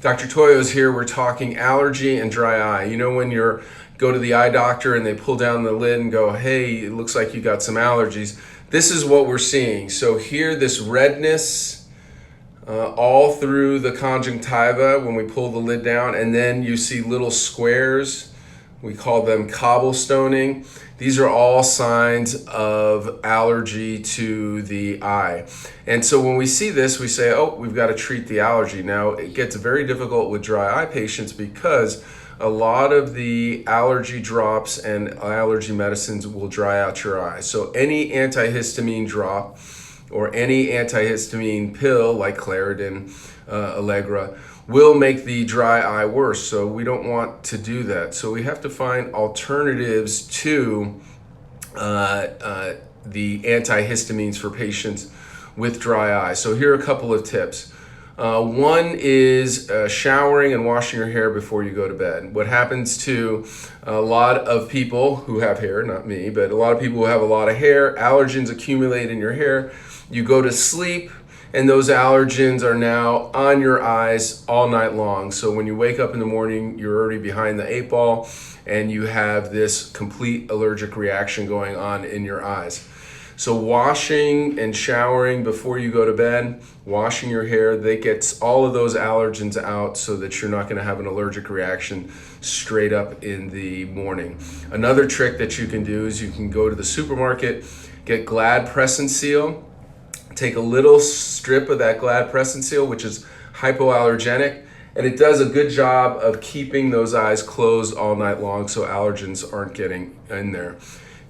Dr. Toyos here. We're talking allergy and dry eye. You know when you go to the eye doctor and they pull down the lid and go, hey, it looks like you got some allergies. This is what we're seeing. So here, this redness all through the conjunctiva when we pull the lid down, and then you see little squares. We call them cobblestoning. These are all signs of allergy to the eye. And so when we see this, we say, oh, we've got to treat the allergy. Now, it gets very difficult with dry eye patients because a lot of the allergy drops and allergy medicines will dry out your eye. So any antihistamine drop or any antihistamine pill like Claritin, Allegra, will make the dry eye worse. So we don't want to do that. So we have to find alternatives to the antihistamines for patients with dry eye. So here are a couple of tips. One is showering and washing your hair before you go to bed. What happens to a lot of people who have hair, not me, but a lot of people who have a lot of hair, allergens accumulate in your hair. You go to sleep, and those allergens are now on your eyes all night long. So when you wake up in the morning, you're already behind the eight ball, and you have this complete allergic reaction going on in your eyes. So washing and showering before you go to bed, washing your hair, that gets all of those allergens out so that you're not going to have an allergic reaction straight up in the morning. Another trick that you can do is you can go to the supermarket, get Glad Press and Seal, take a little strip of that Glad Press and Seal, which is hypoallergenic, and it does a good job of keeping those eyes closed all night long so allergens aren't getting in there.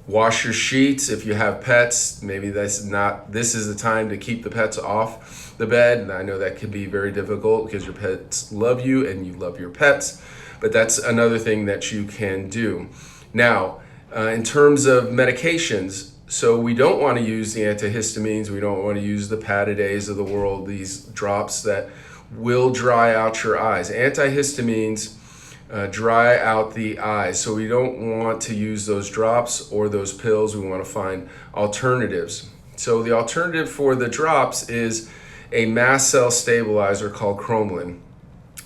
Wash your sheets. If you have pets, maybe this is the time to keep the pets off the bed. And I know that can be very difficult because your pets love you and you love your pets, but that's another thing that you can do. Now, in terms of medications, so we don't want to use the antihistamines. We don't want to use the Patadeys of the world, these drops that will dry out your eyes. Antihistamines dry out the eyes. So we don't want to use those drops or those pills. We want to find alternatives. So the alternative for the drops is a mast cell stabilizer called cromolyn.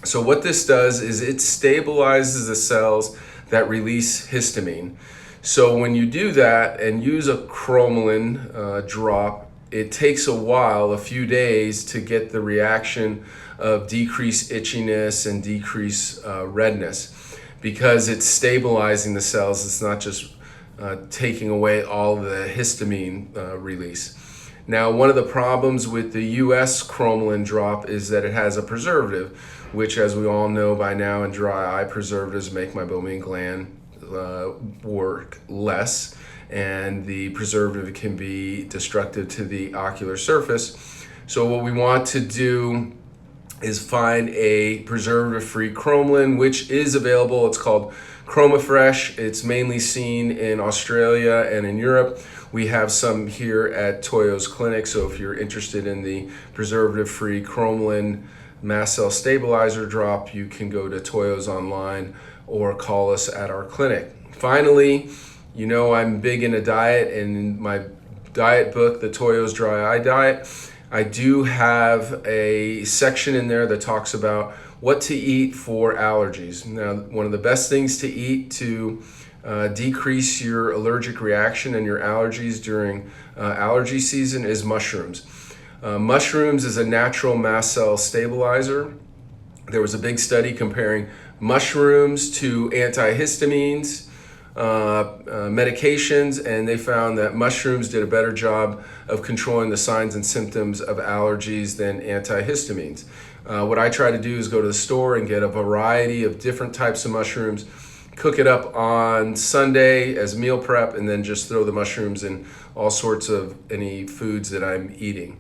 So what this does is it stabilizes the cells that release histamine. So when you do that and use a cromolyn drop, it takes a while, a few days, to get the reaction of decreased itchiness and decreased redness because it's stabilizing the cells. It's not just taking away all the histamine release. Now, one of the problems with the US cromolyn drop is that it has a preservative, which, as we all know by now, in dry eye, preservatives make my meibomian gland work less, and the preservative can be destructive to the ocular surface. So what we want to do is find a preservative-free cromolyn, which is available. It's called ChromaFresh. It's mainly seen in Australia and in Europe. We have some here at Toyos Clinic, so if you're interested in the preservative-free cromolyn mast cell stabilizer drop, you can go to Toyos online or call us at our clinic. Finally, you know I'm big into diet, and in my diet book, the Toyos Dry Eye Diet, I do have a section in there that talks about what to eat for allergies. Now, one of the best things to eat to decrease your allergic reaction and your allergies during allergy season is mushrooms. Mushrooms is a natural mast cell stabilizer. There was a big study comparing mushrooms to antihistamines, medications, and they found that mushrooms did a better job of controlling the signs and symptoms of allergies than antihistamines. What I try to do is go to the store and get a variety of different types of mushrooms, cook it up on Sunday as meal prep, and then just throw the mushrooms in all sorts of any foods that I'm eating.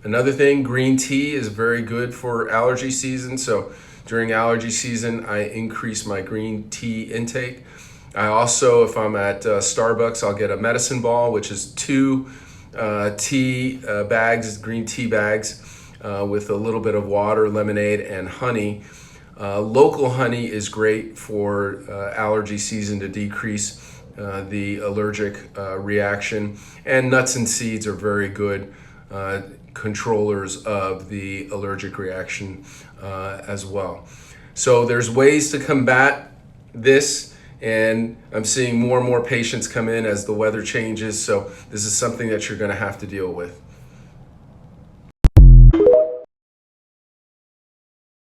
Another thing, green tea is very good for allergy season. So during allergy season, I increase my green tea intake. I also, if I'm at Starbucks, I'll get a medicine ball, which is 2 tea bags, green tea bags, with a little bit of water, lemonade, and honey. Local honey is great for allergy season to decrease the allergic reaction, and nuts and seeds are very good controllers of the allergic reaction as well. So there's ways to combat this, and I'm seeing more and more patients come in as the weather changes, so this is something that you're going to have to deal with.